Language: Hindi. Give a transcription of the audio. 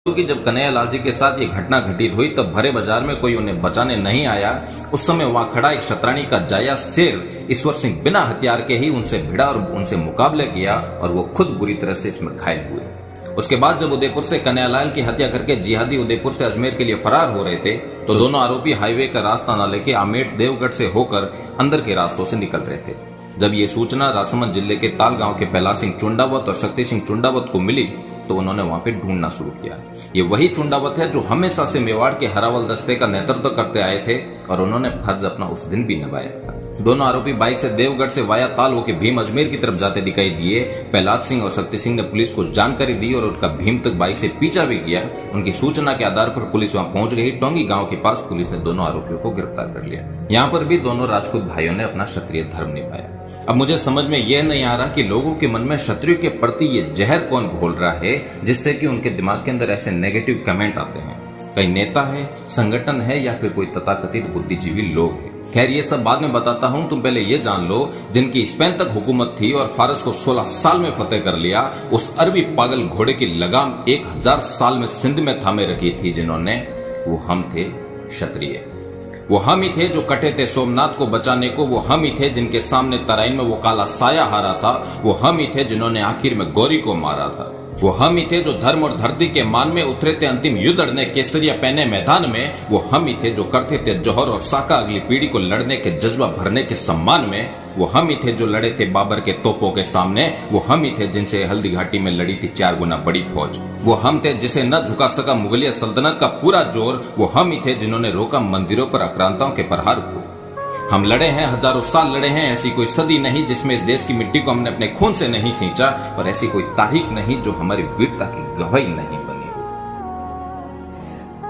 कि जब कन्हैयालाल जी के साथ ये घटना घटित हुई तब भरे बाजार में कोई उन्हें बचाने नहीं आया। उस समय वहां खड़ा एक शतरानी का जाया शेर ईश्वर सिंह बिना हथियार के ही उनसे भिड़ा और उनसे मुकाबले किया और वो खुद बुरी तरह से इसमें घायल हुए। उसके बाद जब उदयपुर से कन्हैयालाल की हत्या करके जिहादी उदयपुर से अजमेर के लिए फरार हो रहे थे तो दोनों आरोपी हाईवे का रास्ता न लेके आमेट देवगढ़ से होकर अंदर के रास्तों से निकल रहे थे। जब ये सूचना राजसमंद जिले के ताल गांव के पहला सिंह चुंडावत और शक्ति सिंह चुंडावत को मिली तो उन्होंने वहां पे ढूंढना शुरू किया। ये वही चुंडावत है जो हमेशा से मेवाड़ के हरावल दस्ते का नेतृत्व करते आए थे और उन्होंने फर्ज अपना उस दिन भी निभाया था। दोनों आरोपी बाइक से देवगढ़ से वाया ताल होकर भीम अजमेर की तरफ जाते दिखाई दिए। प्रहलाद सिंह और शक्ति सिंह ने पुलिस को जानकारी दी और उनका भीम तक बाइक से पीछा भी किया। उनकी सूचना के आधार पर पुलिस वहां पहुंच गई। टोंगी गांव के पास पुलिस ने दोनों आरोपियों को गिरफ्तार कर लिया। यहाँ पर भी दोनों राजपूत भाइयों ने अपना क्षत्रिय धर्म निभाया। अब मुझे समझ में यह नहीं आ रहा कि लोगों के मन में क्षत्रियो के प्रति ये जहर कौन घोल रहा है जिससे कि उनके दिमाग के अंदर ऐसे नेगेटिव कमेंट आते हैं। कई नेता है, संगठन है या फिर कोई तथाकथित बुद्धिजीवी लोग हैं। खैर ये सब बाद में बताता हूं, तुम पहले ये जान लो जिनकी स्पेन तक हुकूमत थी और फारस को 16 साल में फतेह कर लिया, उस अरबी पागल घोड़े की लगाम 1000 साल में सिंध में थामे रखी थी जिन्होंने, वो हम थे क्षत्रिय। वो हम ही थे जो कटे थे सोमनाथ को बचाने को। वो हम ही थे जिनके सामने तराइन में वो काला साया हारा था। वो हम ही थे जिन्होंने आखिर में गौरी को मारा था। वो हम ही थे जो धर्म और धरती के मान में उतरे थे अंतिम युद्ध लड़ने केसरिया पहने मैदान में। वो हम ही थे जो करते थे जौहर और साका अगली पीढ़ी को लड़ने के जज्बा भरने के सम्मान में। वो हम ही थे जो लड़े थे बाबर के तोपों के सामने। वो हम ही थे जिनसे हल्दी घाटी में लड़ी थी 4 गुना बड़ी फौज। वो हम थे जिसे न झुका सका मुगलिया सल्तनत का पूरा जोर। वो हम ही थे जिन्होंने रोका मंदिरों पर आक्रांताओं के प्रहार को। हम लड़े हैं, हजारों साल लड़े हैं। ऐसी कोई सदी नहीं जिसमें इस देश की मिट्टी को हमने अपने खून से नहीं सींचा और ऐसी कोई तारीख नहीं जो हमारी वीरता की गवाही नहीं